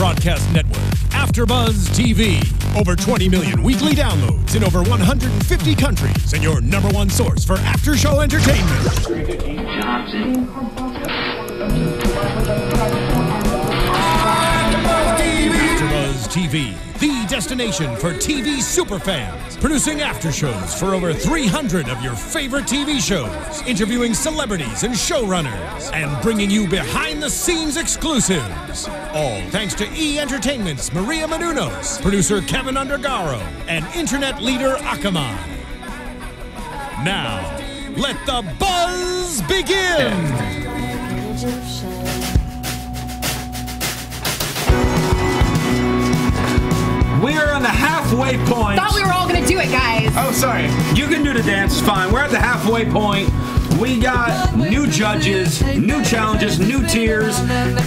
broadcast network, AFTERBUZZ TV. Over 20 million weekly downloads in over 150 countries, and your #1 source for after-show entertainment. AFTERBUZZ TV, the destination for TV superfans. Producing aftershows for over 300 of your favorite TV shows. Interviewing celebrities and showrunners. And bringing you behind-the-scenes exclusives. All thanks to E! Entertainment's Maria Menounos, producer Kevin Undergaro, and internet leader Kaufmann. Now, let the buzz begin! We are on the halfway point. Thought we were all gonna do it, guys. Oh, sorry. You can do the dance, fine. We're at the halfway point. We got new judges, new challenges, new tiers,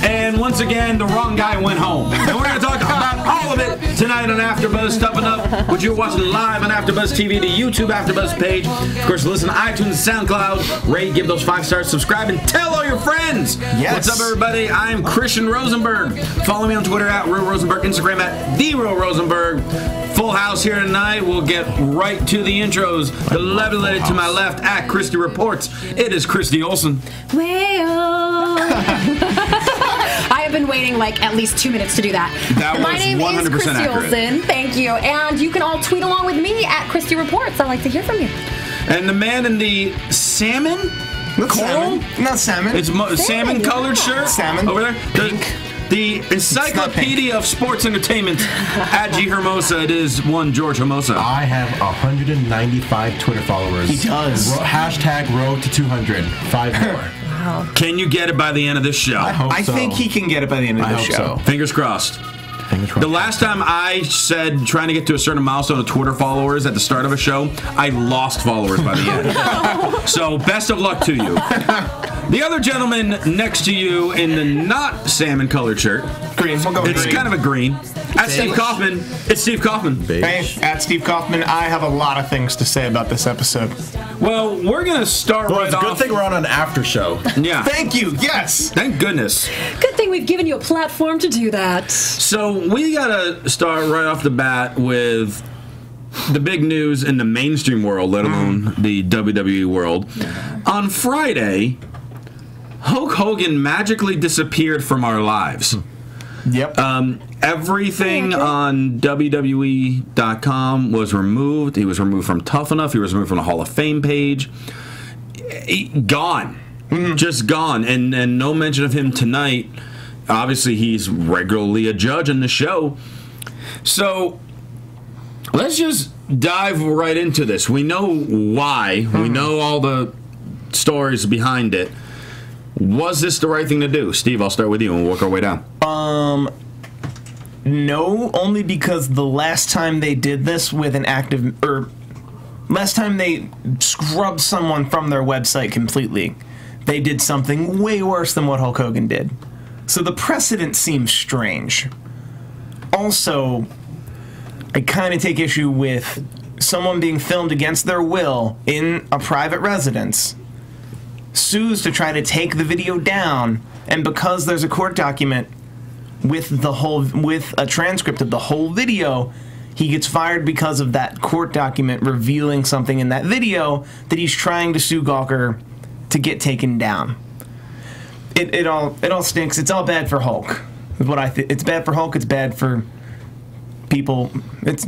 and once again, the wrong guy went home. And we're going to talk about all of it tonight on AFTERBUZZ Tough Enough, which you're watching live on AFTERBUZZ TV, the YouTube AFTERBUZZ page. Of course, listen to iTunes, SoundCloud, rate, give those 5 stars, subscribe, and tell all your friends. Yes. What's up, everybody? I'm Christian Rosenberg. Follow me on Twitter at Real Rosenberg, Instagram at The Real Rosenberg. Full house here tonight. We'll get right to the intros. The lovely lady to my left at Christy Reports. It is Christy Olson. Well, I have been waiting like at least 2 minutes to do that. My name is Christy Olson. Thank you. And you can all tweet along with me at Christy Reports. I'd like to hear from you. And the man in the salmon? Coral? Not salmon. It's salmon-colored shirt. Salmon. Over there. Pink. The Encyclopedia of Sports Entertainment at G. Hermoza. It is one George Hermoza. I have 195 Twitter followers. He does. Hashtag road to 200. 5 more. Wow. Can you get it by the end of this show? I think he can get it by the end of the show. So. Fingers crossed. The last time I said trying to get to a certain milestone of Twitter followers at the start of a show, I lost followers by the end. So best of luck to you. The other gentleman next to you in the not salmon-colored shirt. Green. We'll go with It's green. kind of a green. At Steve Kaufmann. It's Steve Kaufmann. Hey, at Steve Kaufmann, I have a lot of things to say about this episode. Well, we're going to start Well, right it's a good off. thing we're on an after show. Yeah. Thank you. Yes. Thank goodness. Good thing we've given you a platform to do that. So we got to start right off the bat with the big news in the mainstream world, let alone the WWE world. On Friday, Hulk Hogan magically disappeared from our lives. Yep. Everything on WWE.com was removed. He was removed from Tough Enough. He was removed from the Hall of Fame page. Gone. Just gone. And no mention of him tonight. Obviously, he's regularly a judge in the show. So, let's just dive right into this. We know why. We know all the stories behind it. Was this the right thing to do? Steve, I'll start with you and we'll work our way down. No, only because the last time they did this with an active, or last time they scrubbed someone from their website completely, they did something way worse than what Hulk Hogan did. So the precedent seems strange. Also, I kind of take issue with someone being filmed against their will in a private residence, sues to try to take the video down, and because there's a court document with a transcript of the whole video, he gets fired because of that court document revealing something in that video that he's trying to sue Gawker to get taken down. It all stinks. It's all bad for Hulk. Is what I think. It's bad for Hulk. It's bad for people. It's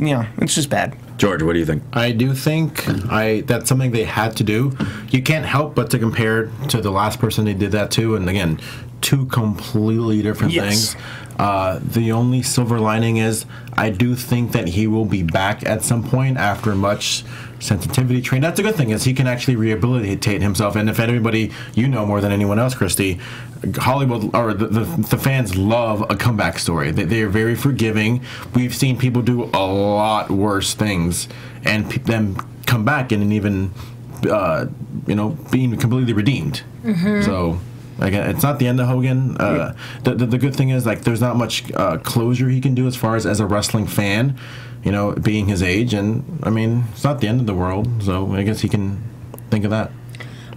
just bad. George, what do you think? I do think that's something they had to do. You can't help but to compare to the last person they did that to, and again, 2 completely different things. The only silver lining is I do think that he will be back at some point after much sensitivity training. That's a good thing, is he can actually rehabilitate himself. And if anybody you know more than anyone else, Christy, Hollywood or the fans love a comeback story. They are very forgiving. We've seen people do a lot worse things and them come back and even being completely redeemed. So. Again, it's not the end of Hogan. The good thing is, like, there's not much closure he can do as far as a wrestling fan, being his age. And, I mean, it's not the end of the world, so I guess he can think of that.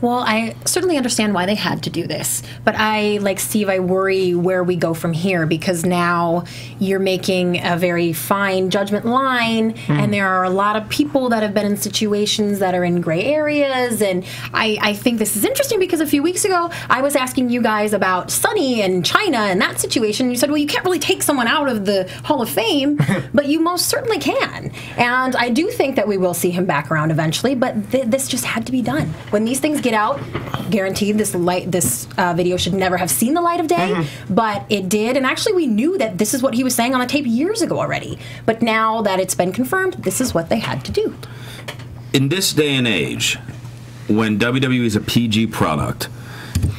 Well, I certainly understand why they had to do this, but like Steve, I worry where we go from here, because now you're making a very fine judgment line, and there are a lot of people that have been in situations that are in gray areas, and I think this is interesting because a few weeks ago I was asking you guys about Sonny and China and that situation. You said, well, you can't really take someone out of the Hall of Fame, but you most certainly can, and I do think that we will see him back around eventually, but this just had to be done. When these things get out, guaranteed this video should never have seen the light of day, but it did, and actually we knew that this is what he was saying on the tape years ago already, but now that it's been confirmed, this is what they had to do. In this day and age, when WWE is a PG product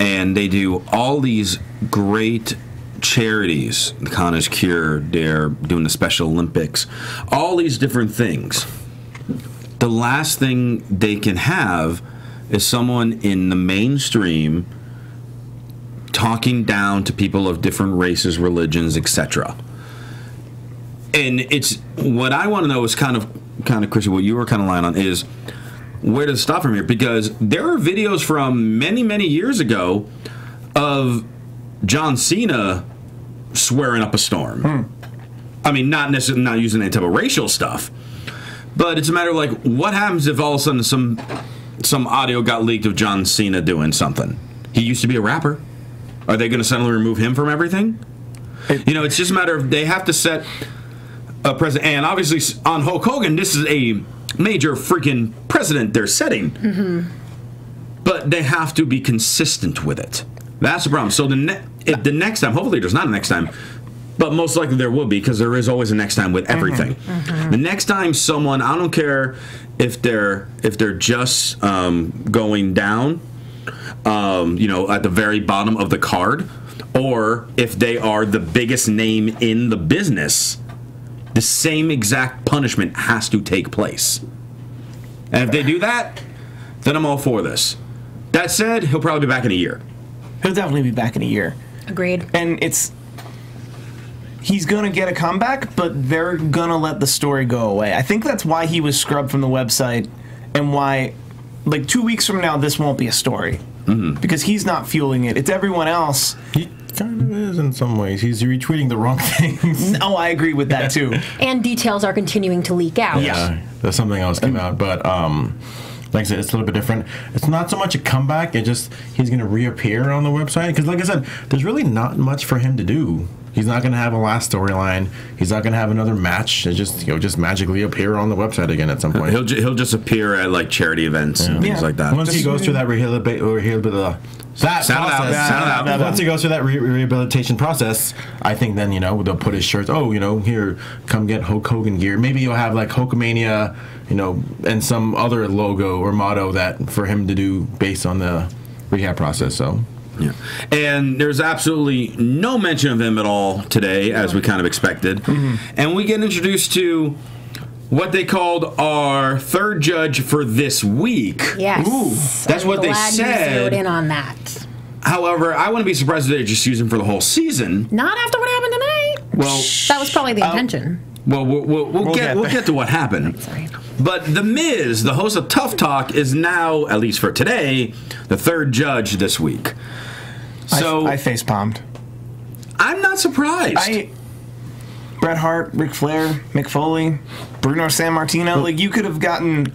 and they do all these great charities, the Connor's Cure, they're doing the Special Olympics, all these different things, the last thing they can have is someone in the mainstream talking down to people of different races, religions, etc. And it's what I want to know is kind of Chrissy, what you were kind of lying on is where does it stop from here? Because there are videos from many years ago of John Cena swearing up a storm. I mean, not necessarily not using any type of racial stuff, but it's a matter of like, what happens if all of a sudden some audio got leaked of John Cena doing something? He used to be a rapper. Are they going to suddenly remove him from everything? You know, it's just a matter of they have to set a precedent. And obviously on Hulk Hogan, this is a major freaking precedent they're setting. But they have to be consistent with it. That's the problem. So the next time, hopefully there's not a next time, but most likely there will be, because there is always a next time with everything. The next time someone, I don't care if they're just going down, you know, at the very bottom of the card, or if they are the biggest name in the business, the same exact punishment has to take place. And if they do that, then I'm all for this. That said, he'll probably be back in a year. He'll definitely be back in a year. Agreed. And he's going to get a comeback, but they're going to let the story go away. I think that's why he was scrubbed from the website, and why, like, 2 weeks from now, this won't be a story. Because he's not fueling it. It's everyone else. He kind of is in some ways. He's retweeting the wrong things. Oh, I agree with that, too. And details are continuing to leak out. Yeah, there's something else came out, but like I said, it's a little bit different. It's not so much a comeback, it just, he's going to reappear on the website, because like I said, there's really not much for him to do. He's not going to have a last storyline. He's not going to have another match. It's just, he'll just magically appear on the website again at some point. He'll just appear at like charity events and things like that. Once he goes through that once he goes through that rehabilitation process, I think then, you know, they'll put his shirts. Oh, you know, here, come get Hulk Hogan gear. Maybe you'll have like Hulkamania, you know, and some other logo or motto that for him to do based on the rehab process. So. Yeah. And there's absolutely no mention of him at all today, as we kind of expected. And we get introduced to what they called our third judge for this week. Yes. Ooh, that's what they said. You zeroed in on that. However, I wouldn't be surprised if they just use him for the whole season. Not after what happened tonight. Well, that was probably the intention. Well, we'll get to what happened. Sorry. But The Miz, the host of Tough Talk, is now, at least for today, the third judge this week. So I face-palmed. I'm not surprised. Bret Hart, Ric Flair, Mick Foley, Bruno Sammartino, like, you could have gotten...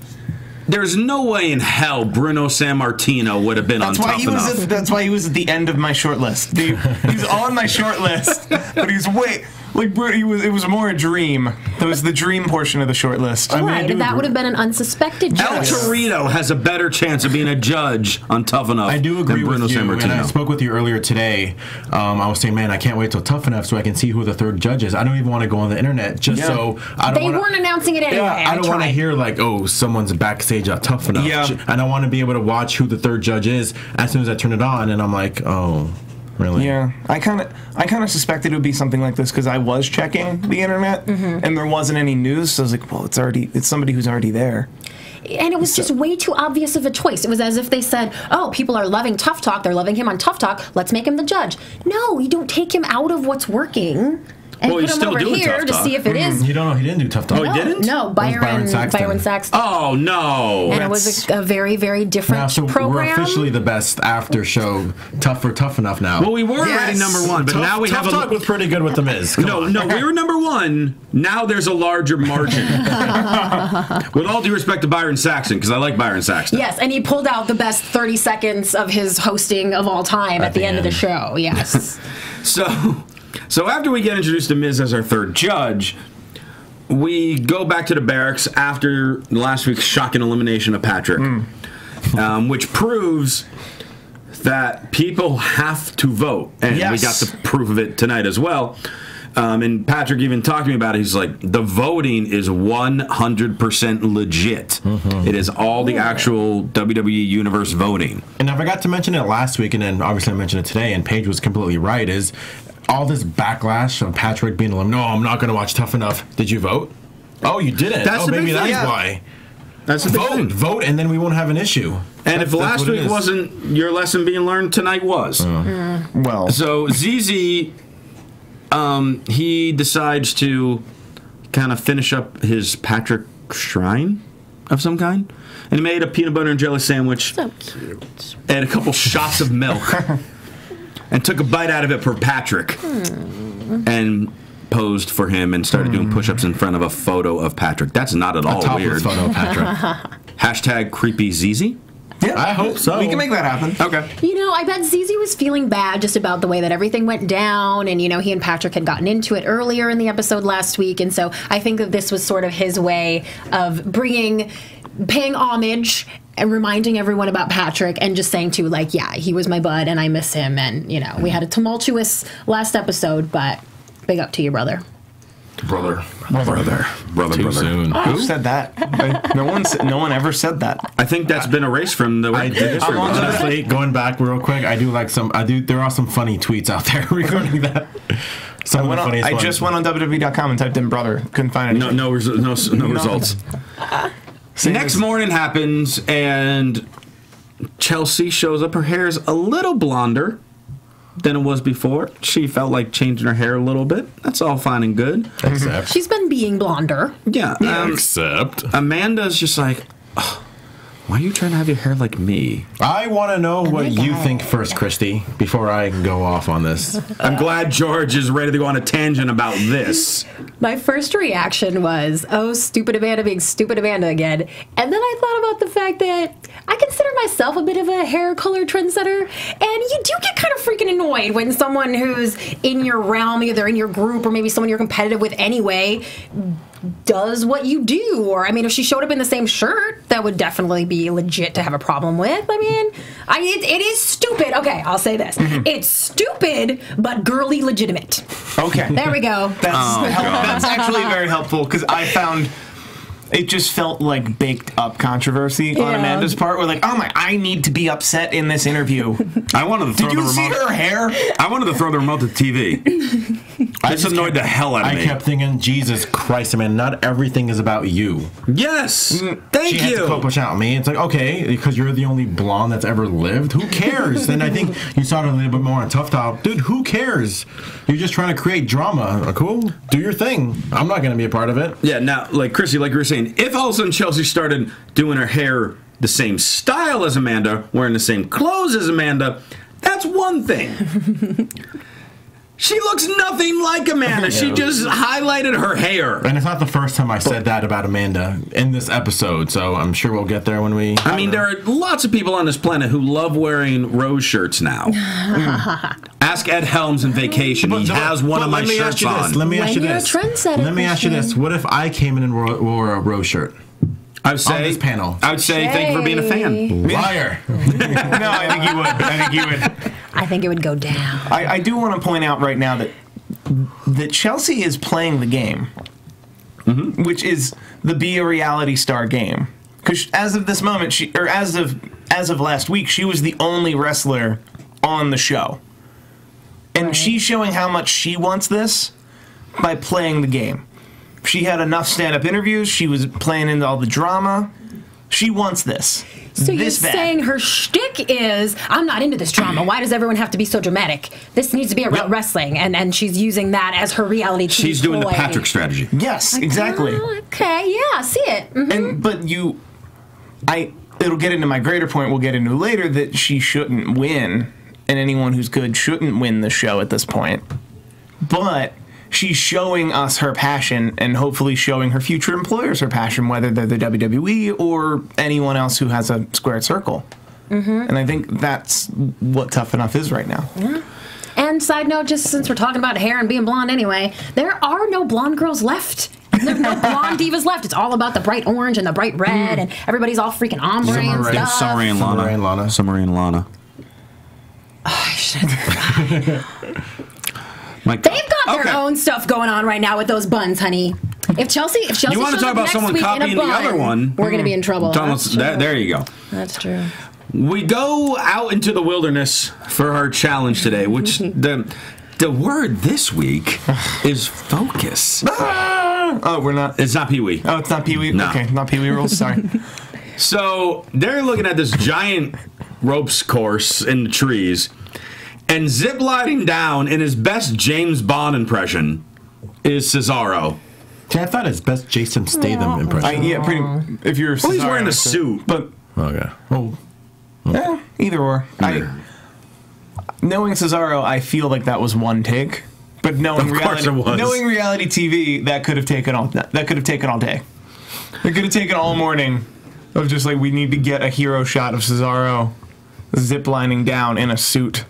There's no way in hell Bruno Sammartino would have been on Tough Enough. That's why he was at the end of my short list. He's on my short list, but he's way... Like, it was more a dream. That was the dream portion of the short list. Right, that would have been an unsuspected choice. El Torito has a better chance of being a judge on Tough Enough. I do agree than Bruno with you. Sammartino. And I spoke with you earlier today. I was saying, man, I can't wait till Tough Enough so I can see who the third judge is. I don't even want to go on the internet just so I don't. They weren't announcing it anyway. Yeah, I don't want to hear like, oh, someone's backstage at Tough Enough. Yeah. And I want to be able to watch who the third judge is as soon as I turn it on, and I'm like, oh. Really? Yeah, I kind of suspected it would be something like this because I was checking the internet and there wasn't any news. So I was like, well, it's somebody who's already there. And it was just way too obvious of a choice. It was as if they said, oh, people are loving Tough Talk. They're loving him on Tough Talk. Let's make him the judge. No, you don't take him out of what's working. And Well, put he's him still over doing here Tough to Talk. see if it is. You don't know he didn't do Tough Talk. Oh, he didn't? No, Byron Byron Saxton. Saxton. Oh, no. And it was a very, very different Now, so program. we're officially the best after show. Tough enough now. Well, we were already number one, but now we have Tough Talk was pretty good with the Miz. Come on. No, we were number one. Now there's a larger margin. With all due respect to Byron Saxton, because I like Byron Saxton. Yes, and he pulled out the best 30 seconds of his hosting of all time at the end of the show. Yes. So after we get introduced to Miz as our third judge, we go back to the barracks after last week's shocking elimination of Patrick, which proves that people have to vote. And we got the proof of it tonight as well. And Patrick even talked to me about it. He's like, the voting is 100% legit. It is all the actual WWE Universe voting. And I forgot to mention it last week, and then obviously I mentioned it today, and Paige was completely right, is all this backlash of Patrick being like, no, I'm not going to watch Tough Enough. Did you vote? Oh, you didn't? That's the maybe big that's thing. why. That's the big thing. Vote, and then we won't have an issue. And if last week wasn't your lesson being learned, tonight was. Well, So ZZ, he decides to kind of finish up his Patrick shrine of some kind. And he made a peanut butter and jelly sandwich. So cute. And a couple shots of milk. And took a bite out of it for Patrick. And posed for him and started doing push-ups in front of a photo of Patrick. That's not at all weird. Photo of Patrick. Hashtag creepy ZZ. yeah, I hope so. We can make that happen. Okay. You know, I bet ZZ was feeling bad just about the way that everything went down, and, you know, he and Patrick had gotten into it earlier in the episode last week, and so I think that this was sort of his way of paying homage and reminding everyone about Patrick and just saying to, like, yeah, he was my bud and I miss him, and, you know, we had a tumultuous last episode, but big up to you, brother. Brother. Too soon. Who said that? No one ever said that. I think that's been erased from the history. Honestly, going back real quick, I do like some. There are some funny tweets out there regarding that. I just went on WWE.com and typed in brother. Couldn't find anything. No results. Next morning happens, and Chelsea shows up. Her hair is a little blonder than it was before. She felt like changing her hair a little bit. That's all fine and good. Except. She's been being blonder. Yeah. Except. Amanda's just like, oh, why are you trying to have your hair like me? I want to know what you think first, Christy, before I go off on this. I'm glad George is ready to go on a tangent about this. My first reaction was, oh, stupid Amanda being stupid Amanda again. And then I thought about the fact that I consider myself a bit of a hair color trendsetter. And you do get kind of freaking annoyed when someone who's in your realm, either in your group or maybe someone you're competitive with anyway, does what you do. Or, I mean, if she showed up in the same shirt, that would definitely be legit to have a problem with. I mean, it is stupid. Okay, I'll say this. It's stupid, but girly legitimate. Okay. There we go. That's actually very helpful because I found it just felt like baked up controversy on Amanda's part. We're like, oh my, I need to be upset in this interview. I wanted to throw Did the you see remote. her hair? I wanted to throw the remote to the TV. This annoyed the hell out of me. I kept thinking, Jesus Christ, man, not everything is about you. Yes. Thank She had to you. push out me. It's like, okay, because you're the only blonde that's ever lived. Who cares? And I think you saw it a little bit more on Tough Talk. Dude, who cares? You're just trying to create drama. Cool. Do your thing. I'm not going to be a part of it. Yeah, now, like Chrissy, like you were saying, if all of a sudden Chelsea started doing her hair the same style as Amanda, wearing the same clothes as Amanda, that's one thing. She looks nothing like Amanda. She just highlighted her hair. And it's not the first time I said that about Amanda in this episode, so I'm sure we'll get there when we... I mean, there are lots of people on this planet who love wearing rose shirts now. Ask Ed Helms in Vacation. He has one of my shirts on. Let me ask you When you're a this. trendsetter, Let me ask you this. What if I came in and wore a rose shirt? I would say, on this panel. I would say thank you for being a fan. Liar. No, I think you would. I think it would go down. I do want to point out right now that Chelsea is playing the game, which is the be a reality star game. Because as of this moment, as of last week, she was the only wrestler on the show, and she's showing how much she wants this by playing the game. She had enough stand-up interviews. She was playing into all the drama. She wants this. So you're This bad. saying her shtick is, I'm not into this drama. Why does everyone have to be so dramatic? This needs to be about wrestling, and she's using that as her reality TV She's doing the ploy. Patrick strategy. Yes, exactly. Okay, yeah, I see it. Mhm. But it'll get into my greater point we'll get into later, that she shouldn't win, and anyone who's good shouldn't win the show at this point. But she's showing us her passion, and hopefully showing her future employers her passion, whether they're the WWE or anyone else who has a squared circle. And I think that's what Tough Enough is right now. Yeah. And side note, just since we're talking about hair and being blonde anyway, there are no blonde girls left. There's no blonde divas left. It's all about the bright orange and the bright red, and everybody's all freaking ombre and stuff. Summer and Lana. Summer and Lana. I should. Mike, They've got their own stuff going on right now with those buns, honey. If Chelsea You want to shows talk up about next someone week in a copying the bun, other one? we're going to be in trouble. That's true. There you go. That's true. We go out into the wilderness for our challenge today, which the word this week is focus. Oh, we're not. It's not Pee-wee. Oh, it's not Pee-wee? No. Okay, not Pee-wee rules, sorry. So they're looking at this giant ropes course in the trees, and zip-lining down in his best James Bond impression is Cesaro. See, I thought his best Jason Statham impression. Yeah, pretty. If you're Well, he's Cesaro, wearing a suit. But Okay. Oh. either or. Knowing Cesaro, I feel like that was one take. But knowing Of course it was. knowing reality TV, that could have taken all day. It could have taken all morning of just like, we need to get a hero shot of Cesaro ziplining down in a suit,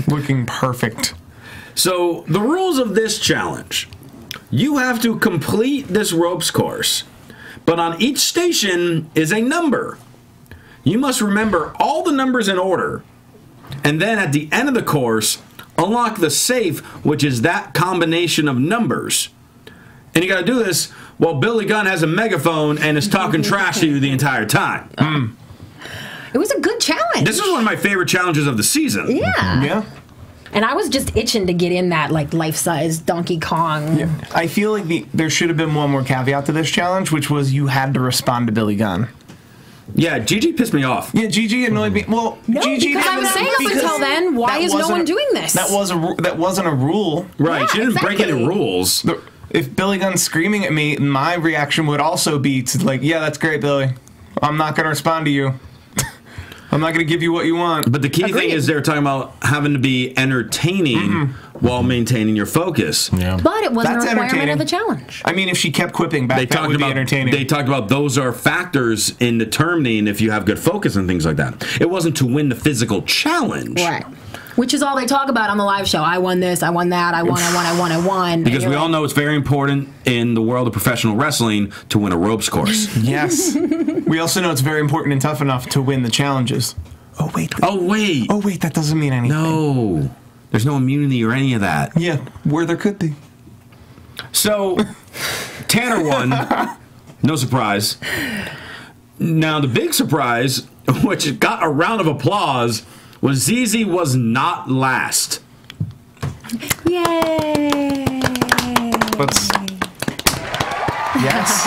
looking perfect. So the rules of this challenge: you have to complete this ropes course, but on each station is a number. You must remember all the numbers in order, and then at the end of the course, unlock the safe, which is that combination of numbers. And you got to do this while Billy Gunn has a megaphone and is talking trash to you the entire time. It was a good challenge. This is one of my favorite challenges of the season. Yeah. Yeah. And I was just itching to get in that like life-size Donkey Kong. Yeah. I feel like there should have been one more caveat to this challenge, which was you had to respond to Billy Gunn. Yeah, Gigi pissed me off. Yeah, Gigi annoyed me. Well, No, Gigi because I was saying up until then, why is no one doing this? That wasn't a rule. Right, Yeah, she didn't break any exactly. rules. If Billy Gunn's screaming at me, my reaction would also be to like, yeah, that's great, Billy. I'm not going to respond to you. I'm not going to give you what you want. But the key thing is they're talking about having to be entertaining while maintaining your focus. Yeah. But it wasn't That's a requirement entertaining. of the challenge. I mean, if she kept quipping back, that would be entertaining. They talked about those are factors in determining if you have good focus and things like that. It wasn't to win the physical challenge. Right. Which is all they talk about on the live show. I won this, I won that, I won. Because we all know it's very important in the world of professional wrestling to win a ropes course. Yes. We also know it's very important and tough enough to win the challenges. Oh, wait. Oh, wait. That doesn't mean anything. No. There's no immunity or any of that. Yeah, where there could be. So, Tanner won. No surprise. Now, the big surprise, which got a round of applause, was ZZ was not last. Yay! Yes.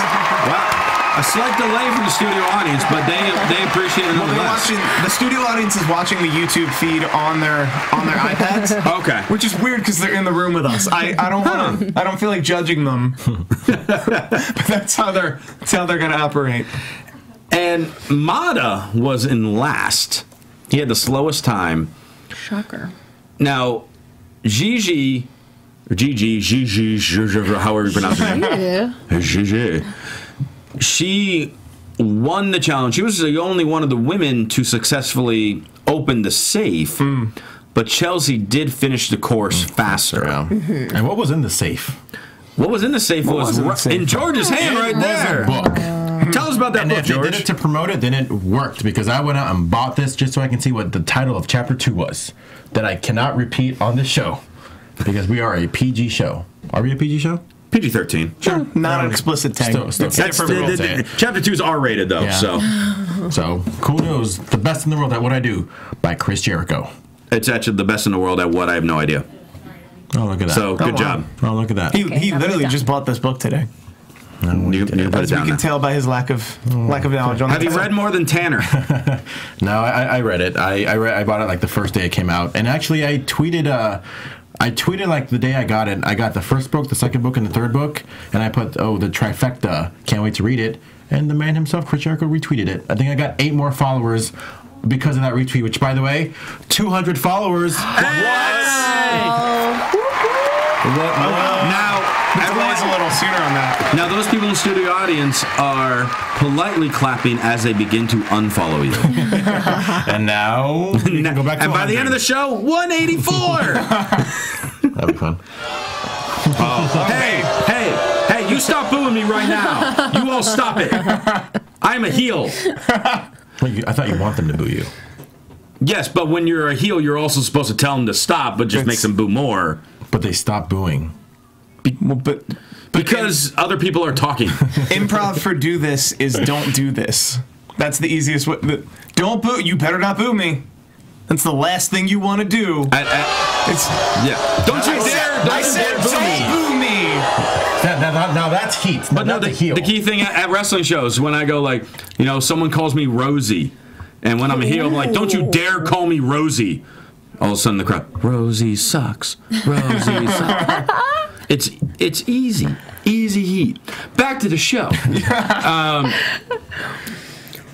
Well, a slight delay from the studio audience, but they appreciate it nonetheless. The studio audience is watching the YouTube feed on their iPads. Okay. Which is weird because they're in the room with us. I don't feel like judging them. But that's how they're gonna operate. And Mata was in last. He had the slowest time. Shocker. Now, Gigi, however you pronounce her name. Gigi. She won the challenge. She was the only one of the women to successfully open the safe, but Chelsea did finish the course faster. Yeah. And what was in the safe? What was in the safe was in George's hand right there. It was a book. Tell us about that And book, if they George. did it to promote it, then it worked because I went out and bought this just so I can see what the title of Chapter 2 was. That I cannot repeat on this show because we are a PG show. Are we a PG show? PG-13. Sure. Not an explicit tag. Still It's that's different rules. Chapter 2 is R-rated, though, Yeah. so So, cool news. The Best in the World at What I Do by Chris Jericho. it's actually the best in the world at what I have no idea. Oh, look at that. So, good job. Oh, look at that. He literally just bought this book today. You put it As we down can there. tell by his lack of knowledge on Have you read more than Tanner? No, I read it. I bought it like the first day it came out, and actually I tweeted like the day I got it. I got the first book, the second book, and the third book, and I put the trifecta. Can't wait to read it. And the man himself, Chris Jericho, retweeted it. I think I got 8 more followers because of that retweet. Which, by the way, 200 followers. Now, Everyone's a little sooner on that. now, those people in the studio audience are politely clapping as they begin to unfollow you. And now you can go back to And by the end of the show, 184. That'd be fun. Hey, you stop booing me right now. You all stop it. I'm a heel. Wait, I thought you want them to boo you. Yes, but when you're a heel, you're also supposed to tell them to stop, but just makes them boo more. But they stopped booing. Because other people are talking. Improv for do this is don't do this. That's the easiest way. Don't boo. You better not boo me. That's the last thing you want to do. It's Don't you dare! I said don't boo me. Now that's heat. But no, the heel. the key thing at wrestling shows, when I go like, someone calls me Rosie, and when I'm a heel, I'm like, don't you dare call me Rosie. All of a sudden the crowd, Rosie sucks. Rosie sucks. It's easy heat. Back to the show.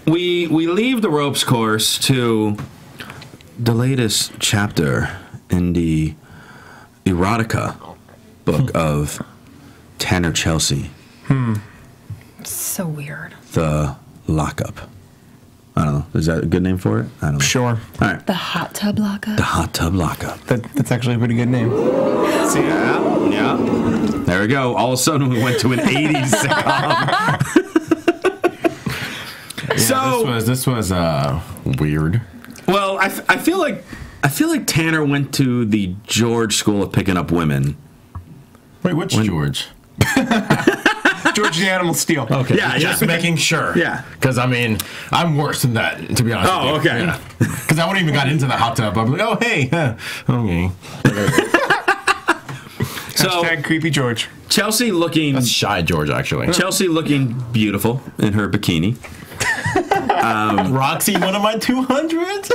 We leave the ropes course to the latest chapter in the erotica book of Tanner Chelsea. So weird. The Lockup. I don't know. Is that a good name for it? I don't know. Sure. All right. The hot tub lockup. The Hot Tub Lockup. That's actually a pretty good name. See, yeah. There we go. All of a sudden, we went to an 80s sitcom. So this was weird. Well, I feel like Tanner went to the George school of picking up women. Wait, which George? George the Animal Steel. Okay, Yeah, just making sure. Yeah. Because, I'm worse than that, to be honest with you. Okay. Because I wouldn't even got into the hot tub. I'm like, oh, hey. Okay. So, Hashtag creepy George. Chelsea looking... That's shy George, actually. Chelsea looking beautiful in her bikini. Roxy, one of my 200s.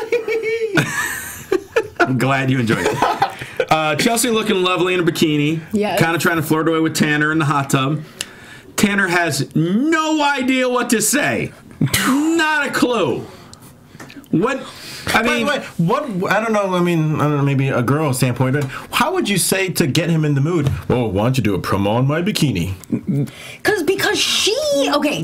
I'm glad you enjoyed it. Chelsea looking lovely in a bikini. Yes. Kind of trying to flirt away with Tanner in the hot tub. Tanner has no idea what to say. Not a clue. What? I mean, By the way, what? I don't know. Maybe a girl standpoint, but how would you say to get him in the mood? Well, why don't you do a promo on my bikini? Because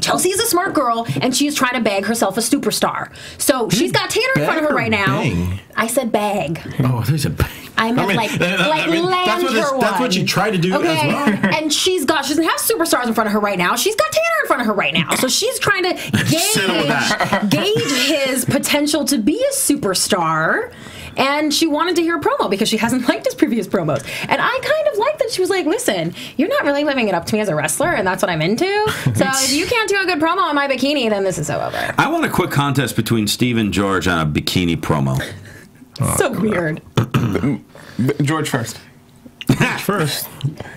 Chelsea is a smart girl and she's trying to bag herself a superstar. So she's got Tanner in front of her right now. Bang? I said bag. Oh, there's a bang. I meant land that's what you try to do as well. And she doesn't have superstars in front of her right now. She's got Tanner in front of her right now. So she's trying to gauge his potential to be a superstar. And she wanted to hear a promo because she hasn't liked his previous promos. And I kind of liked that she was like, listen, you're not really living it up to me as a wrestler, and that's what I'm into. So if you can't do a good promo on my bikini, then this is so over. I want a quick contest between Steve and George on a bikini promo. So weird. George first. First.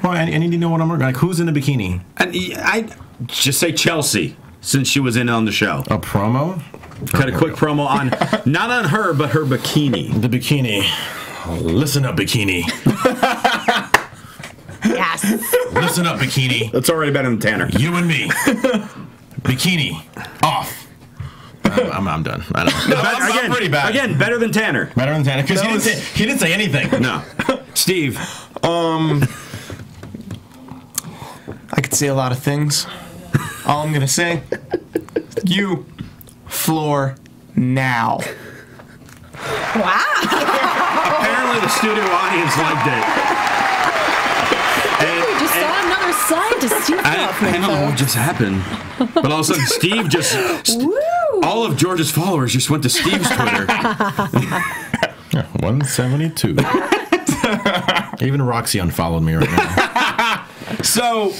Well, I need to know what I'm working. Like, who's in the bikini? And I just say Chelsea, since she was in on the show. A promo? Cut a quick promo on, not on her, but her bikini. The bikini. Listen up, bikini. Yes. Listen up, bikini. That's already better than Tanner. You and me. Bikini. Off. I'm done. I don't know. I'm pretty bad. Again, better than Tanner. Better than Tanner, because he didn't say anything. No. Steve. I could say a lot of things. All I'm going to say, you floor now. Wow. Apparently the studio audience liked it. We just saw another side to Steve Kaufmann. I don't know what just happened. But all of a sudden, Steve just... all of George's followers just went to Steve's Twitter. 172. Even Roxy unfollowed me right now. So,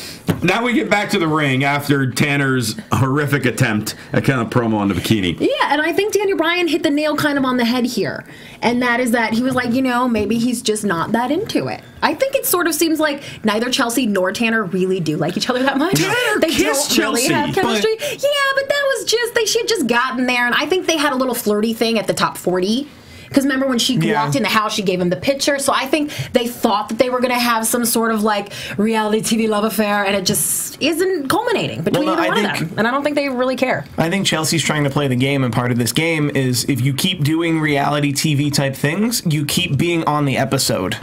Now we get back to the ring after Tanner's horrific attempt at kind of promo on the bikini. Yeah, and I think Daniel Bryan hit the nail kind of on the head here. And that is that he was like, maybe he's just not that into it. I think it sort of seems like neither Chelsea nor Tanner really do like each other that much. Tanner they kissed don't really Chelsea, have chemistry. Yeah, but that was just, she had just gotten there. And I think they had a little flirty thing at the top 40. Because remember when she walked in the house, she gave him the picture. So I think they thought that they were going to have some sort of like reality TV love affair, and it just isn't culminating between either one of them. And I don't think they really care. I think Chelsea's trying to play the game, and part of this game is if you keep doing reality TV type things, you keep being on the episode.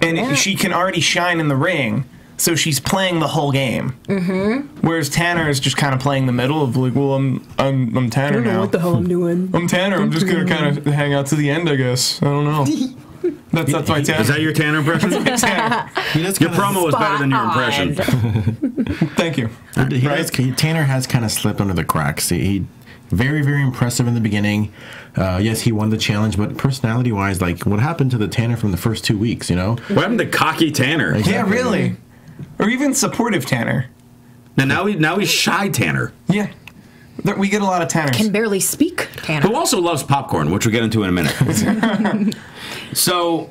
And she can already shine in the ring. So she's playing the whole game. Whereas Tanner is just kind of playing the middle of like, well, I'm Tanner now. What the hell I'm doing? I'm Tanner. I'm just gonna kind of hang out to the end, I guess. I don't know. That's my Tanner. Is that your Tanner impression? Tanner. Your promo was better than your impression. Thank you. Tanner has kind of slipped under the cracks. He very, very impressive in the beginning. Yes, he won the challenge, but personality-wise, like, what happened to the Tanner from the first 2 weeks, What happened to cocky Tanner? Exactly. Yeah, really. Or even supportive Tanner. Now he's shy Tanner. Yeah. We get a lot of Tanners. Can barely speak Tanner. Who also loves popcorn, which we'll get into in a minute. So,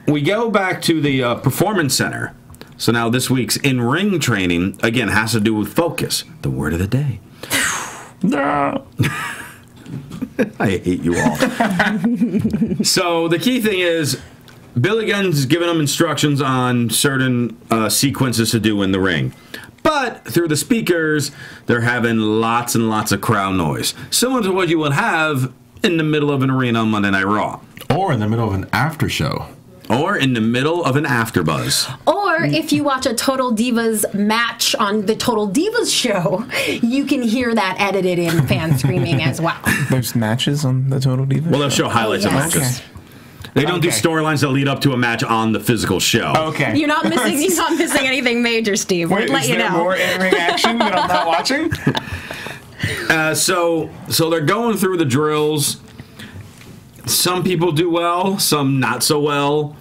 we go back to the Performance Center. So now this week's in-ring training, again, has to do with focus. The word of the day. No. I hate you all. So the key thing is Billy Gunn's giving them instructions on certain sequences to do in the ring. But through the speakers, they're having lots and lots of crowd noise. Similar to what you would have in the middle of an arena on Monday Night Raw. Or in the middle of an after show. Or in the middle of an AFTERBUZZ. Or if you watch a Total Divas match on the Total Divas show, you can hear that edited in fan screaming as well. There's matches on the Total Divas? Well, they'll show highlights of matches. Okay. They don't do storylines that lead up to a match on the physical show. Okay. You're not missing anything major, Steve. Wait, We'll let you know. Is there more in-ring action that I'm not watching? So they're going through the drills. Some people do well, some not so well.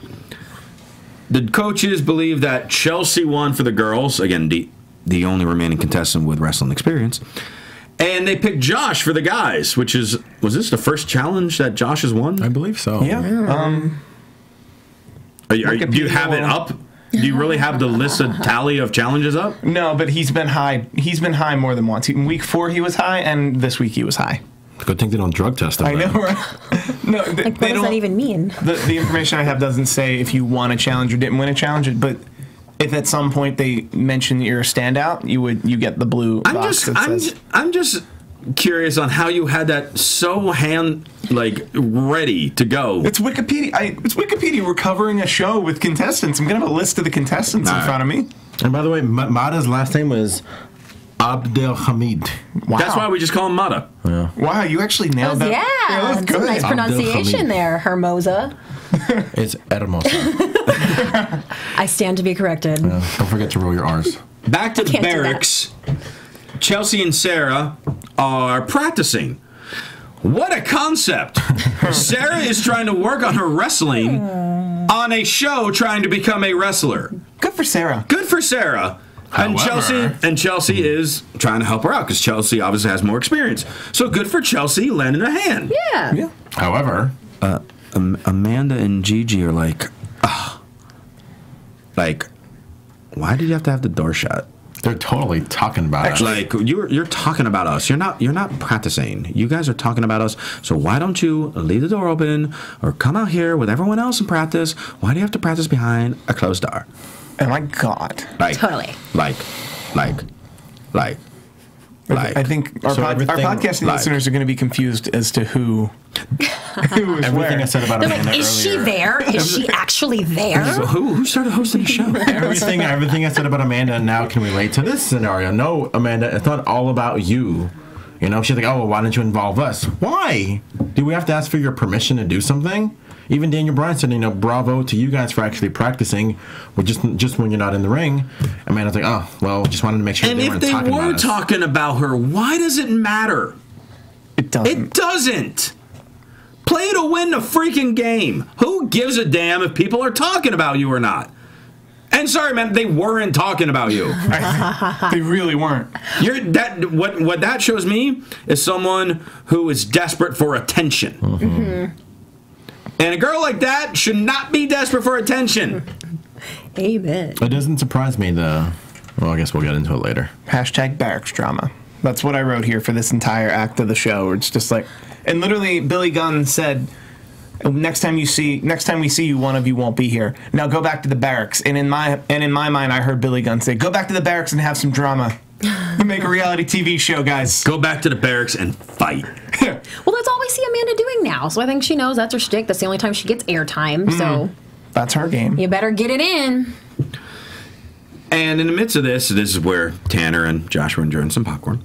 The coaches believe that Chelsea won for the girls. Again, the only remaining contestant with wrestling experience. And they picked Josh for the guys, which is... Was this the first challenge that Josh has won? I believe so. Yeah. Do you have it up? Do you really have the list of tally of challenges up? No, but he's been high. He's been high more than once. In week 4 he was high, and this week he was high. Good thing they don't drug test them. I know, right? No, What does that even mean? The information I have doesn't say if you won a challenge or didn't win a challenge, but if at some point they mention that you're a standout, you get the blue box I'm just curious on how you had that so ready to go. It's Wikipedia. It's Wikipedia. We're covering a show with contestants. I'm gonna have a list of the contestants in front of me. And by the way, Mada's last name was Abdelhamid. Wow. That's why we just call him Mada. Yeah. Wow, you actually nailed that. Yeah, that's it's a good. nice pronunciation Abdelhamid. there, Hermoza. It's Hermoza. I stand to be corrected. Don't forget to roll your R's. Back to the Can't do barracks. Chelsea and Sarah are practicing. What a concept! Sarah is trying to work on her wrestling on a show trying to become a wrestler. Good for Sarah. Good for Sarah. And Chelsea is trying to help her out because Chelsea obviously has more experience. So good for Chelsea lending a hand. Yeah. However, Amanda and Gigi are like, why did you have to have the door shut? they're totally talking about us. Like you're talking about us. You're not practicing. You guys are talking about us. So why don't you leave the door open or come out here with everyone else and practice? Why do you have to practice behind a closed door? Oh my God. Totally. I think our podcasting listeners are going to be confused as to who is Everything where. I said about They're Amanda like, is she earlier. there? Is she actually there? Who started hosting the show? Everything I said about Amanda now can relate to this scenario. No, Amanda, it's not all about you. You know, she's like, oh, well, why don't you involve us? Why? Do we have to ask for your permission to do something? Even Daniel Bryan said, you know, bravo to you guys for actually practicing, well, just when you're not in the ring. Amanda's like, oh, well, just wanted to make sure And they if weren't they talking about were us. talking about her, why does it matter? It doesn't. It doesn't. Play to win the freaking game. Who gives a damn if people are talking about you or not? And And sorry, man, they weren't talking about you. They really weren't. What that shows me is someone who is desperate for attention. Mm-hmm. And a girl like that should not be desperate for attention. Amen. It doesn't surprise me, though. Well, I guess we'll get into it later. Hashtag barracks drama. That's what I wrote here for this entire act of the show. Where it's just like, and literally Billy Gunn said, next time we see you, one of you won't be here. Now go back to the barracks. And in my mind, I heard Billy Gunn say, go back to the barracks and have some drama. Make a reality TV show, guys. Go back to the barracks and fight. Well, that's all we see Amanda doing now. So I think she knows that's her shtick. That's the only time she gets airtime. So that's her game. You better get it in. And in the midst of this is where Tanner and Josh are enjoying some popcorn.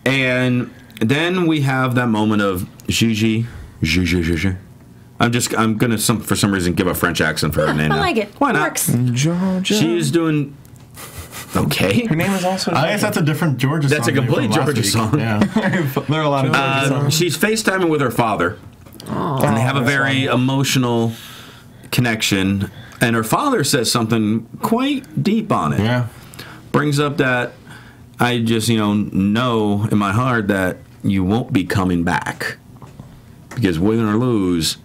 And then we have that moment of Gigi. I'm gonna for some reason give a French accent for her name. I like it. Why not? Works. Georgia. She's doing okay. Her name is also. I guess that's a different Georgia song. That's a complete Georgia song. Yeah. There are a lot of Georgia songs. She's FaceTiming with her father. And they have a very emotional connection. And her father says something quite deep on it. Yeah. Brings up that I just, know in my heart that you won't be coming back. Because win or lose,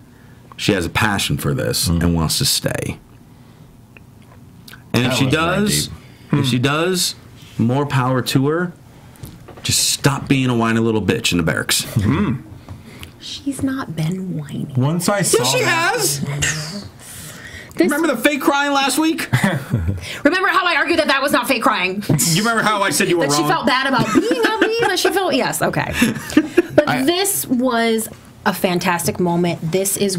she has a passion for this and wants to stay. And if she does, more power to her. Just stop being a whiny little bitch in the barracks. She's not been whiny. Once I saw Yes, she has. Remember the fake crying last week? Remember how I argued that was not fake crying? You remember how I said you were That wrong? she felt bad about being ugly? That she felt... Yes, okay. But this was a fantastic moment. This is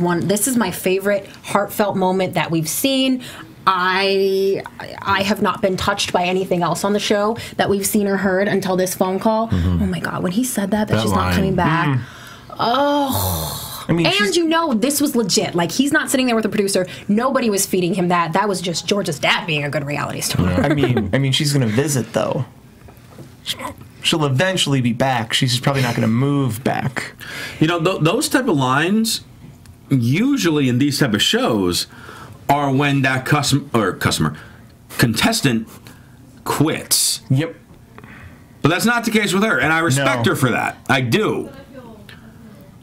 my favorite heartfelt moment that we've seen. I have not been touched by anything else on the show that we've seen or heard until this phone call. Oh my God, when he said that she's not coming back. Oh. I mean, and this was legit. Like, he's not sitting there with a producer. Nobody was feeding him that. That was just George's dad being a good reality star. I mean, she's going to visit, though. She'll eventually be back. She's just probably not going to move back. Those type of lines, usually in these type of shows, are when that contestant quits. Yep. But that's not the case with her, and I respect her for that. I do.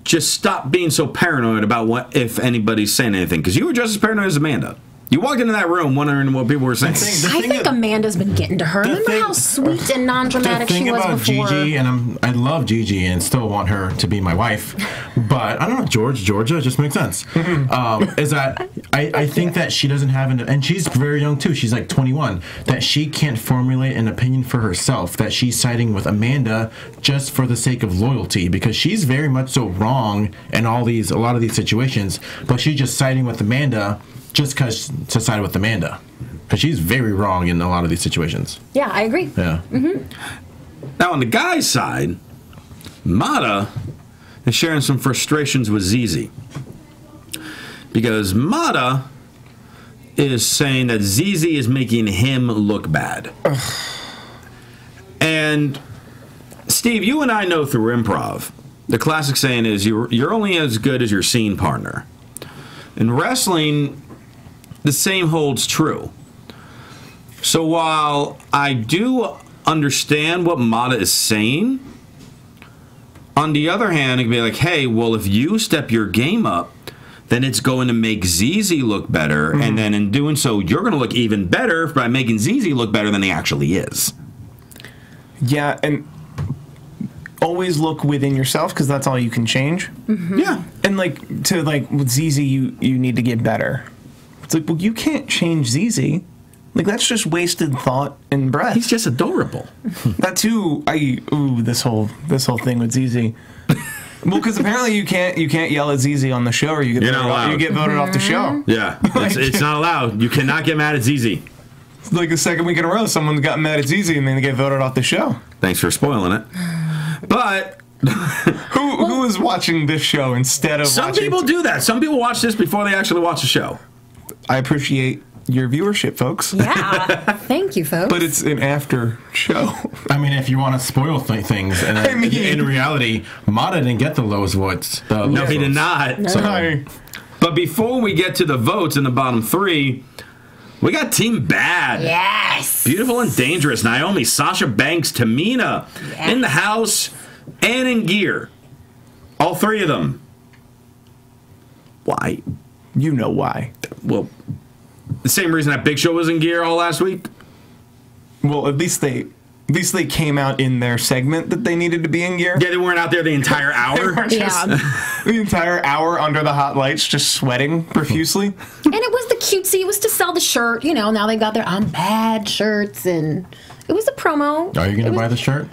Just stop being so paranoid about what if anybody's saying anything, because you were just as paranoid as Amanda. You walked into that room wondering what people were saying. I think Amanda's been getting to her. Remember how sweet and non-dramatic she was before? Gigi, and I love Gigi and still want her to be my wife, but I don't know, Georgia just makes sense. Is that I think that she doesn't have and she's very young too. She's like 21. That she can't formulate an opinion for herself. That she's siding with Amanda just for the sake of loyalty, because she's very much so wrong in a lot of these situations, but she's just siding with Amanda just because to side with Amanda, because she's very wrong in a lot of these situations. Yeah, I agree. Yeah. Now on the guy's side, Mata is sharing some frustrations with ZZ, because Mata is saying that ZZ is making him look bad. And Steve, you and I know through improv, the classic saying is you're only as good as your scene partner. In wrestling, the same holds true. So while I do understand what Mata is saying, on the other hand, it can be like, hey, well, if you step your game up, then it's going to make ZZ look better, and then in doing so, you're going to look even better by making ZZ look better than he actually is. Yeah, and always look within yourself, because that's all you can change. Yeah. And with ZZ, you need to get better. It's like, well, you can't change ZZ. Like, that's just wasted thought and breath. He's just adorable. That too. This whole thing with ZZ. Well, because apparently you can't yell at ZZ on the show, or you get voted off the show. Yeah, it's not allowed. You cannot get mad at ZZ. It's like the second week in a row, someone got mad at ZZ and then they get voted off the show. Thanks for spoiling it. But who is watching this show instead of some people do that. Some people watch this before they actually watch the show. I appreciate your viewership, folks. Yeah, thank you, folks. But it's an after show. I mean, if you want to spoil things, and in reality, Mata didn't get the lowest votes. No, he did not. No. So, but before we get to the votes in the bottom three, We got Team Bad. Yes. Beautiful and Dangerous. Naomi, Sasha Banks, Tamina in the house and in gear. All three of them. Why? You know why. Well, the same reason that Big Show was in gear all last week. Well, at least they came out in their segment that they needed to be in gear. Yeah, they weren't out there the entire hour. The entire hour under the hot lights, just sweating profusely. And it was the cutesy. It was to sell the shirt. You know, now they got their I'm Bad shirts, and it was a promo. Are you going to buy the shirt?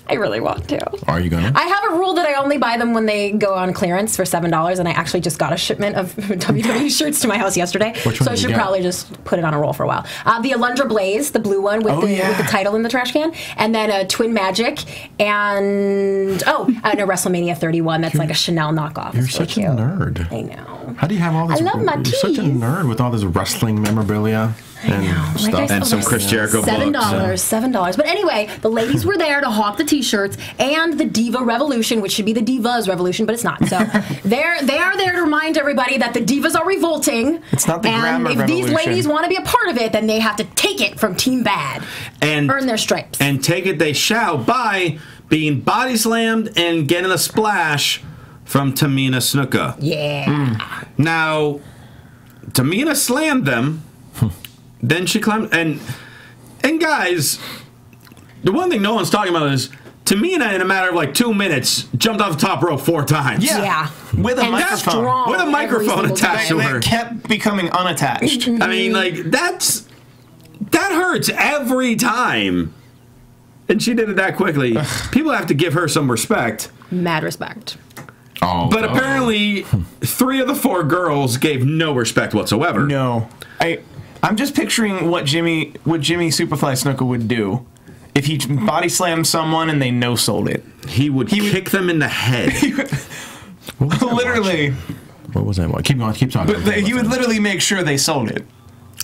I really want to. Are you going to? I have a rule that I only buy them when they go on clearance for $7, and I actually just got a shipment of WWE shirts to my house yesterday. Which one so I should probably just put it on a roll for a while. The Alundra Blaze, the blue one with the title in the trash can, and then Twin Magic, and a WrestleMania 31 that's like a Chanel knockoff. You're such a nerd. I know. How do you have all this? I love my You're such a tees. nerd with all this wrestling memorabilia and stuff. And some Chris Jericho books. $7. But anyway, the ladies were there to hawk the T-shirts and the Diva Revolution, which should be the Divas Revolution, but it's not. So they are there to remind everybody that the Divas are revolting. It's not the grammar And if revolution. these ladies want to be a part of it, then they have to take it from Team Bad And earn their stripes. And take it they shall by being body slammed and getting a splash from Tamina Snuka. Yeah. Now, Tamina slammed them. Then she climbed, and guys, the one thing no one's talking about is Tamina, in a matter of like 2 minutes, jumped off the top rope 4 times. Yeah. With a And microphone. strong With a microphone every single attached time. to her. That kept becoming unattached. I mean, like, that hurts every time. And she did it that quickly. People have to give her some respect. Mad respect. Oh, But apparently, 3 of the 4 girls gave no respect whatsoever. No. I'm just picturing what Jimmy Superfly Snuka would do if he body slammed someone and they no-sold it. He would kick them in the head. Literally. What was that? Keep going. Keep talking. But he would literally make sure they sold it.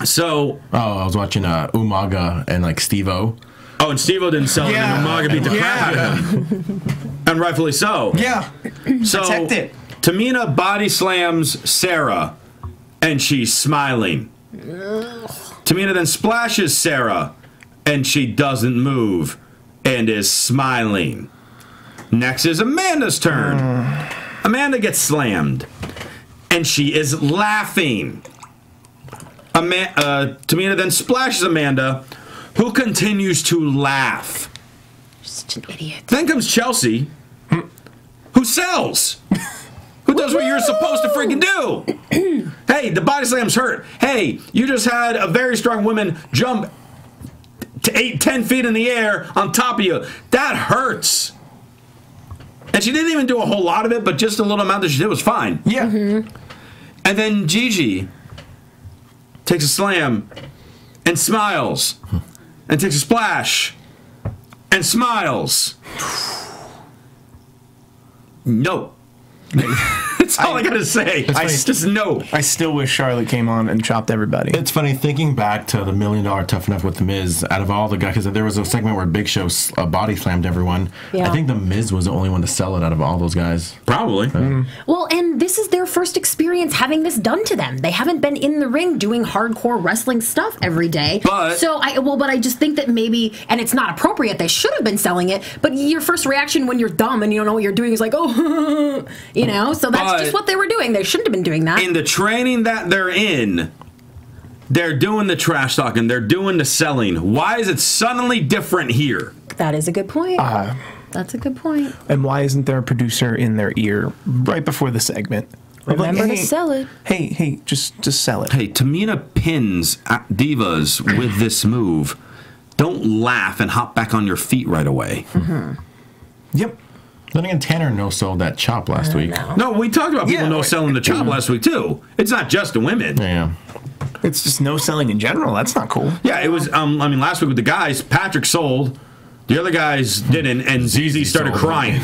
So, I was watching Umaga and like Steve-O. oh, and Steve-O didn't sell it, and Umaga beat the crap out of him. And rightfully so. Yeah. So, Protect it. Tamina body slams Sarah, and she's smiling. Tamina then splashes Sarah, and she doesn't move and is smiling. Next is Amanda's turn. Amanda gets slammed, and she is laughing. Tamina then splashes Amanda, who continues to laugh. Such an idiot. Then comes Chelsea, who sells. Who does what you're supposed to freaking do? Hey, the body slam's hurt. Hey, you just had a very strong woman jump to 8-10 feet in the air on top of you. That hurts. And she didn't even do a whole lot of it, but just a little amount that she did was fine. Yeah. And then Gigi takes a slam and smiles and takes a splash and smiles. No. That's all I gotta say. Just no. I still wish Charlotte came on and chopped everybody. It's funny thinking back to the $1 Million Tough Enough with The Miz. Out of all the guys, because there was a segment where Big Show body slammed everyone. Yeah. I think The Miz was the only one to sell it out of all those guys. Probably. Well, and this is their first experience having this done to them. They haven't been in the ring doing hardcore wrestling stuff every day. But I just think that maybe, and it's not appropriate, they should have been selling it, but your first reaction when you're dumb and you don't know what you're doing is like, oh, you know? So that's just what they were doing. They shouldn't have been doing that. in the training that they're in, they're doing the trash talking, they're doing the selling. Why is it suddenly different here? That is a good point. That's a good point. And why isn't there a producer in their ear right before the segment? Remember to sell it. Hey, just sell it. Hey, Tamina pins Divas with this move. Don't laugh and hop back on your feet right away. Yep. Then again, Tanner no-sold that chop last week. No, we talked about people no selling the chop last week too. It's not just the women. Yeah. It's just no selling in general. That's not cool. Yeah, it was. I mean, last week with the guys, Patrick sold. The other guys didn't, and ZZ started crying.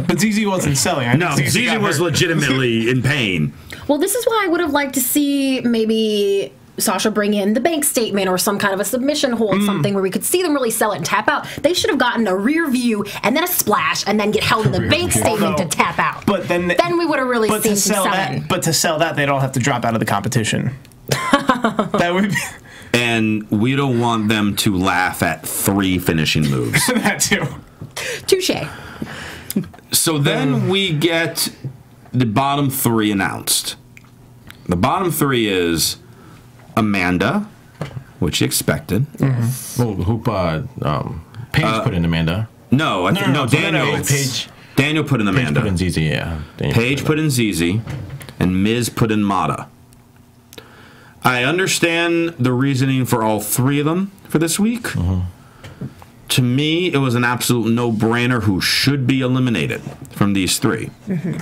But ZZ wasn't selling. I No, think ZZ got was hurt. legitimately in pain. Well, this is why I would have liked to see maybe Sasha bring in the bank statement or some kind of a submission hold, something where we could see them really sell it and tap out. They should have gotten a rear view and then a splash and then get held in the bank statement to tap out. But then we would have really seen some selling. But to sell that, they'd all have to drop out of the competition. That would be... And we don't want them to laugh at 3 finishing moves. That too. Touche. So then we get the bottom 3 announced. The bottom 3 is Amanda, which you expected. Well, Paige put in Amanda. No, Daniel. Paige. Daniel put in Amanda. Paige put in ZZ, yeah. Paige put in ZZ, and Miz put in Mata. I understand the reasoning for all 3 of them for this week. To me, it was an absolute no-brainer who should be eliminated from these 3.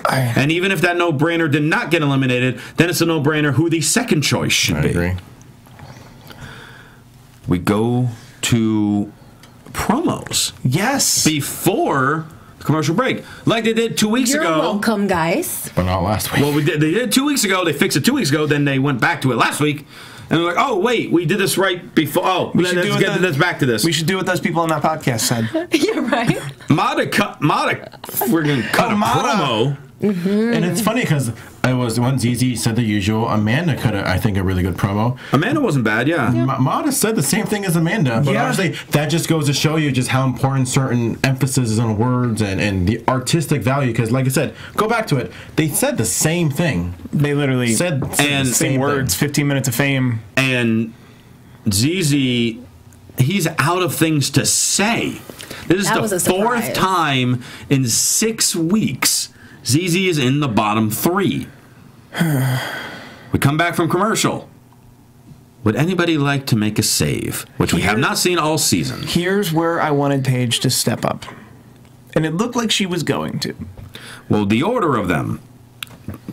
And even if that no-brainer did not get eliminated, then it's a no-brainer who the second choice should be. I agree. We go to promos. Yes. Before the commercial break. Like they did 2 weeks You're ago. welcome, guys. But not last week. Well, they did 2 weeks ago. They fixed it 2 weeks ago. Then they went back to it last week. And they're like, oh, wait, we did this right before. Oh, let's get back to this. We should do what those people on that podcast said. You're right. We're going to cut a promo. And it's funny because it was when ZZ said the usual. Amanda cut, I think, a really good promo. Amanda wasn't bad, yeah. Mata said the same thing as Amanda, but obviously that just goes to show you just how important certain emphasis is on words and the artistic value. Because, like I said, go back to it. They said the same thing. They literally said the same words. 15 minutes of fame. And ZZ, he's out of things to say. This is the 4th time in 6 weeks ZZ is in the bottom 3. We come back from commercial. Would anybody like to make a save? Which we have not seen all season. Here's where I wanted Paige to step up. And it looked like she was going to. Well, the order of them.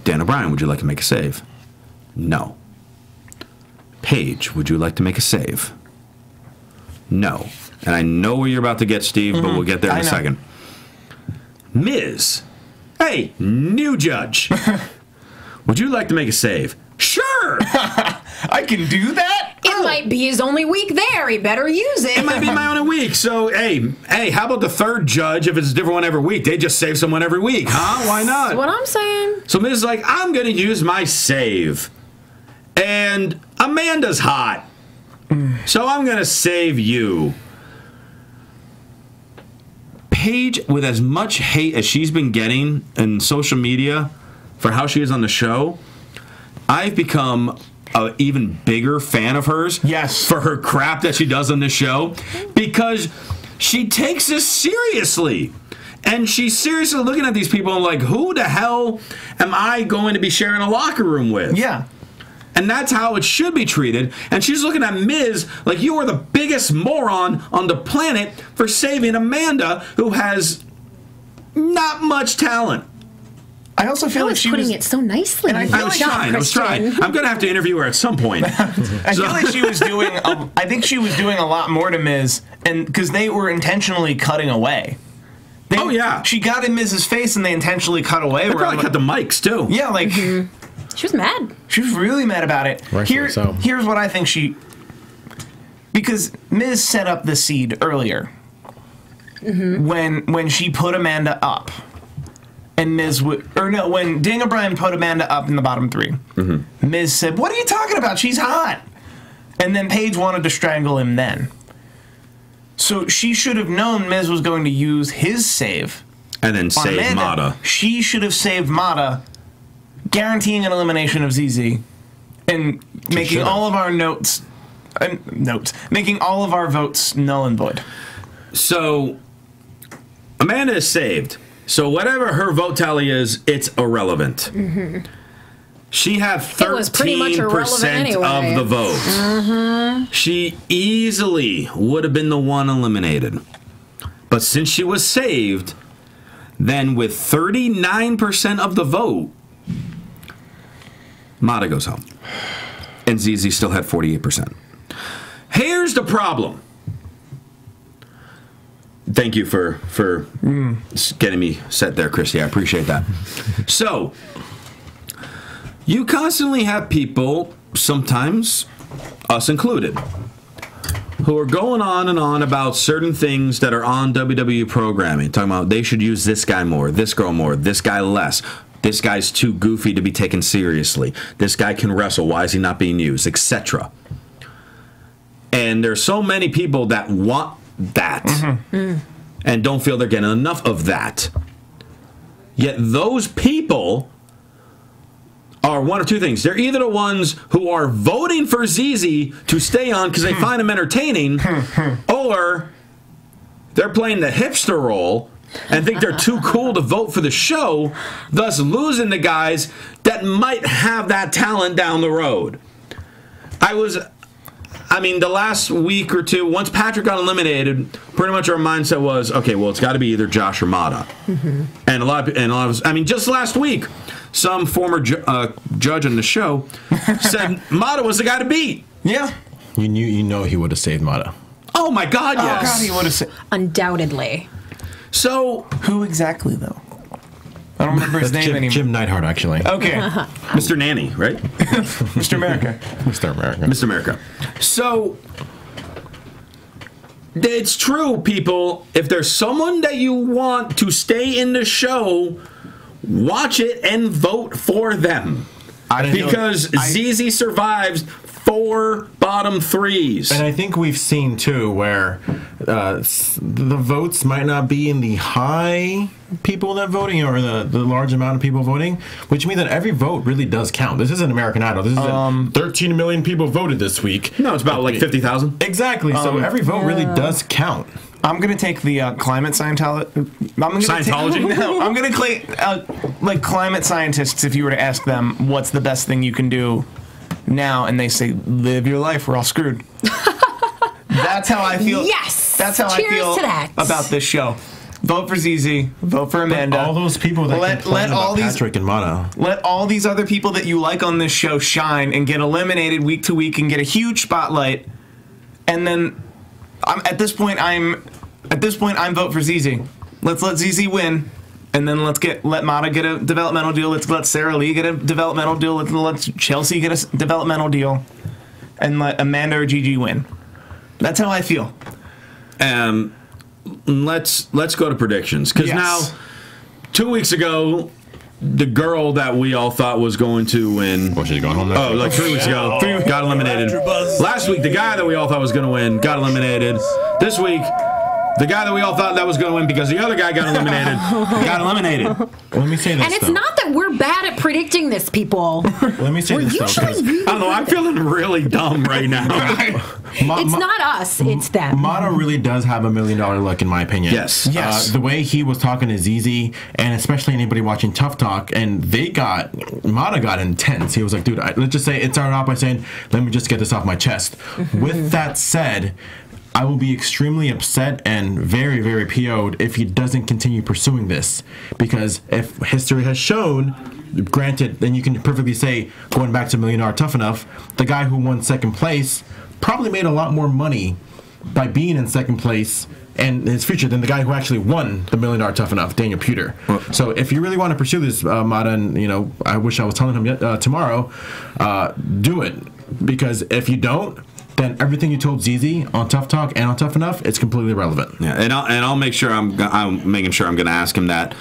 Dan O'Brien, would you like to make a save? No. Paige, would you like to make a save? No. And I know where you're about to get, Steve, but we'll get there in a second. Miz. Hey, new judge. Would you like to make a save? Sure. I can do that? It might be his only week there. He better use it. It might be my only week. So, hey, how about the 3rd judge if it's a different one every week? They just save someone every week, huh? Why not? That's what I'm saying. So Miz is like, I'm going to use my save. And Amanda's hot. So I'm going to save you. Paige, with as much hate as she's been getting in social media for how she is on the show, I've become an even bigger fan of hers. Yes. For her crap that she does on this show, because she takes this seriously. And she's seriously looking at these people and like, who the hell am I going to be sharing a locker room with? Yeah. And that's how it should be treated. And she's looking at Miz like you are the biggest moron on the planet for saving Amanda, who has not much talent. I also feel like she was putting it so nicely. And I was trying. I'm going to have to interview her at some point. I feel like she was doing. I think she was doing a lot more to Miz, and because they were intentionally cutting away. Oh yeah, she got in Miz's face, and they intentionally cut away. They probably cut the mics too. Yeah, like she was mad. She was really mad about it. Here's what I think she. Because Miz set up the seed earlier. When she put Amanda up. And Miz when Daniel Bryan put Amanda up in the bottom 3, Miz said, "What are you talking about? She's hot." And then Paige wanted to strangle him then. So she should have known Miz was going to use his save. And then save Mata. She should have saved Mata, guaranteeing an elimination of ZZ, and making all of our making all of our votes null and void. So Amanda is saved. So whatever her vote tally is, it's irrelevant. She had 13% anyway. of the vote. She easily would have been the one eliminated. But since she was saved, then with 39% of the vote, Mata goes home. And ZZ still had 48%. Here's the problem. Thank you for getting me set there, Christy. I appreciate that. So, you constantly have people, sometimes us included, who are going on and on about certain things that are on WWE programming. Talking about they should use this guy more, this girl more, this guy less. This guy's too goofy to be taken seriously. This guy can wrestle. Why is he not being used? Etc. And there's so many people that want that and don't feel they're getting enough of that. Yet those people are one of two things. They're either the ones who are voting for ZZ to stay on because they find him entertaining, or they're playing the hipster role and think they're too cool to vote for the show, thus losing the guys that might have that talent down the road. I mean, the last week or two, once Patrick got eliminated, pretty much our mindset was, okay, well, it's got to be either Josh or Mata. And a lot of, I mean, just last week, some former judge on the show said Mata was the guy to beat. Yeah. You know he would have saved Mata. Oh my God, yes. Oh God, he would have saved. Undoubtedly. So who exactly though? I don't remember his name anymore. Jim Neidhart, actually. Okay. Mr. Nanny, right? Mr. America. Mr. America. Mr. America. So it's true, people. If there's someone that you want to stay in the show, watch it and vote for them. Because ZZ survives 4 bottom 3s. And I think we've seen, too, where the votes might not be in the high people that voting or the large amount of people voting, which means that every vote really does count. This isn't American Idol. This isn't 13 million people voted this week. No, it's about like 50,000. Exactly. So every vote really does count. I'm gonna take the climate Scientology. No, I'm gonna like climate scientists. If you were to ask them what's the best thing you can do now, and they say live your life, we're all screwed. That's how I feel. Yes. That's how Cheers I feel to that. about this show. Vote for ZZ. Vote for Amanda. But all those people that complain about Patrick and Mata. Let all these other people that you like on this show shine and get eliminated week to week and get a huge spotlight. And then, at this point, I'm vote for ZZ. Let's let ZZ win, and then let Mata get a developmental deal. Let's let Sarah Lee get a developmental deal. Let's Chelsea get a developmental deal, and let Amanda or Gigi win. That's how I feel. Let's go to predictions, because now 2 weeks ago, the girl that we all thought was going to win. Well, she's going home now. Oh, like 3 weeks ago, got eliminated. Last week, the guy that we all thought was going to win got eliminated. This week, the guy that we all thought that was going to win because the other guy got eliminated, got eliminated. Let me say this, And it's not that we're bad at predicting this, people. Let me say this, though, 'cause I don't know, I'm feeling really dumb right now. It's not us, it's them. Mata really does have $1 million look, in my opinion. Yes. The way he was talking to ZZ, and especially anybody watching Tough Talk, and Mata got intense. He was like, dude, let's just say it started off by saying, let me just get this off my chest. With that said, I will be extremely upset and very, very PO'd if he doesn't continue pursuing this. Because if history has shown, granted, then you can perfectly say, going back to $1 Million Tough Enough, the guy who won second place probably made a lot more money by being in second place and his future than the guy who actually won the $1 Million Tough Enough, Daniel Puder. So if you really want to pursue this, Mata, and I wish I was telling him tomorrow, do it. Because if you don't, then everything you told ZZ on Tough Talk and on Tough Enough, it's completely irrelevant. Yeah, and I'll make sure I'm making sure I'm going to ask him that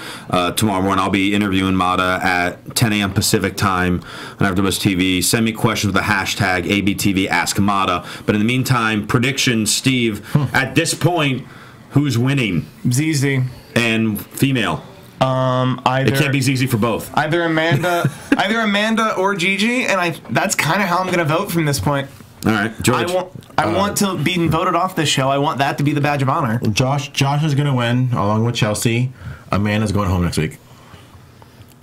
tomorrow morning. I'll be interviewing Mata at 10 a.m. Pacific time on AFTERBUZZ TV. Send me questions with the hashtag ABTV Ask Mata. But in the meantime, predictions, Steve. At this point, who's winning? ZZ And female. Either, it can't be ZZ for both. Either Amanda or Gigi, and that's kind of how I'm going to vote from this point. All right, George. I want to be voted off this show. I want that to be the badge of honor. Josh is going to win, along with Chelsea. Amanda's going home next week.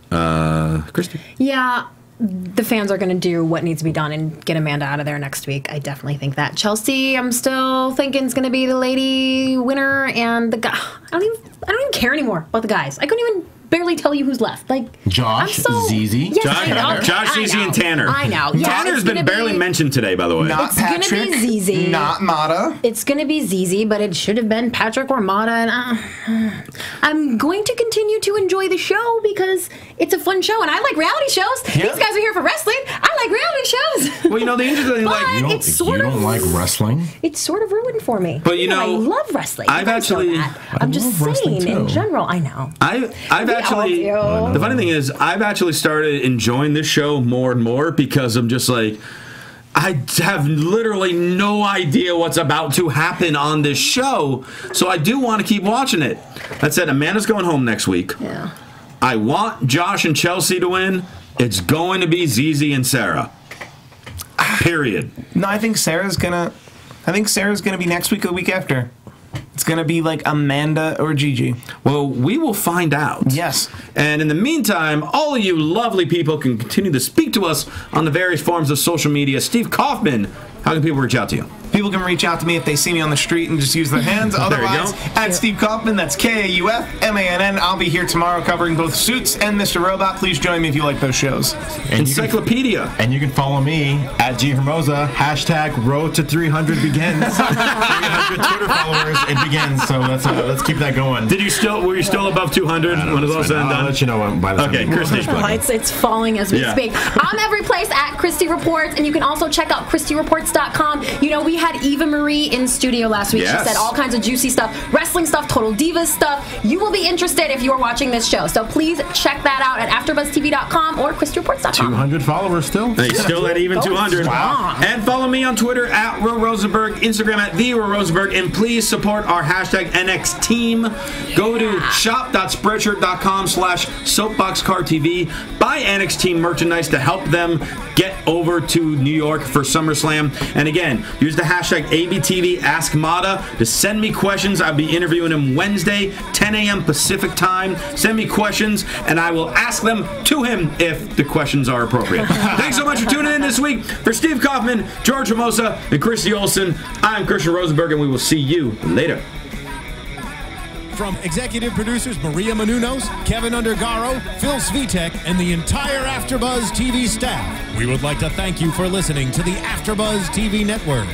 Christy? Yeah, the fans are going to do what needs to be done and get Amanda out of there next week. I definitely think that. Chelsea, I'm still thinking is going to be the lady winner, and the guy. I don't even care anymore about the guys. I couldn't even barely tell you who's left. Like Josh, ZZ, yes, Josh, ZZ, and Tanner. I know. Yeah, Tanner's been barely mentioned today, by the way. Not it's Patrick. Gonna be ZZ. Not Mata. It's gonna be ZZ, but it should have been Patrick or Mata. And I'm going to continue continue to enjoy the show because it's a fun show, and I like reality shows. Yeah. These guys are here for wrestling. I like reality shows. Well, you know, the interesting thing, like, You don't like wrestling? It's sort of ruined for me. But, you know, I love wrestling. I've You guys know actually- that. I'm just love wrestling, saying in too. general. I know. I've actually, all do. the funny thing is, I've actually started enjoying this show more and more because I'm just like, I have literally no idea what's about to happen on this show, so I do want to keep watching it. That said, Amanda's going home next week. Yeah. I want Josh and Chelsea to win. It's going to be ZZ and Sarah. Period. No, I think Sarah's gonna be next week or the week after. It's gonna be like Amanda or Gigi. Well, we will find out. Yes. And in the meantime, all of you lovely people can continue to speak to us on the various forms of social media. Steve Kaufmann, how can people reach out to you? People can reach out to me if they see me on the street and just use their hands. There you Otherwise, go. at Steve Kaufmann, that's Kaufmann. I'll be here tomorrow covering both Suits and Mr. Robot. Please join me if you like those shows. Encyclopedia. And you can follow me at G Hermoza. Hashtag Road to 300 begins. 300 Twitter followers, it begins. So let's keep that going. Were you still above 200 when it was all said and I'll done? let you know by the time. Okay, Christy. It's falling as we Yeah. speak. I'm every place at Christy Reports, and you can also check out ChristyReports.com. You know, we had Eva Marie in studio last week. Yes. She said all kinds of juicy stuff, wrestling stuff, Total Divas stuff. You will be interested if you are watching this show. So please check that out at AfterBuzzTV.com or ChristyReports.com. 200 followers still. Hey, still at even 200. Wow. And follow me on Twitter at Ro Rosenberg, Instagram at the Ro Rosenberg, and please support our hashtag NX Team. Go to shop.spreadshirt.com/soapboxcartv. Buy NX Team merchandise to help them get over to New York for SummerSlam. And again, use the hashtag ABTV Ask Mata to send me questions. I'll be interviewing him Wednesday, 10 a.m. Pacific time. Send me questions, and I will ask them to him if the questions are appropriate. Thanks so much for tuning in this week. For Steve Kaufmann, George Hermoza, and Christy Olson, I'm Christian Rosenberg, and we will see you later. From executive producers Maria Menounos, Kevin Undergaro, Phil Svitek, and the entire AfterBuzz TV staff, we would like to thank you for listening to the AfterBuzz TV network.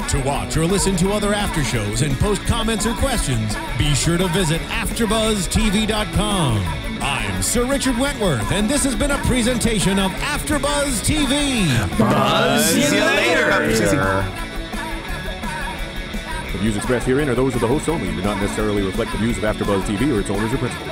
To watch or listen to other after shows and post comments or questions, be sure to visit AfterBuzzTV.com. I'm Sir Richard Wentworth, and this has been a presentation of AfterBuzz TV. Buzz you later. The views expressed herein are those of the hosts only and do not necessarily reflect the views of AfterBuzz TV or its owners or principals.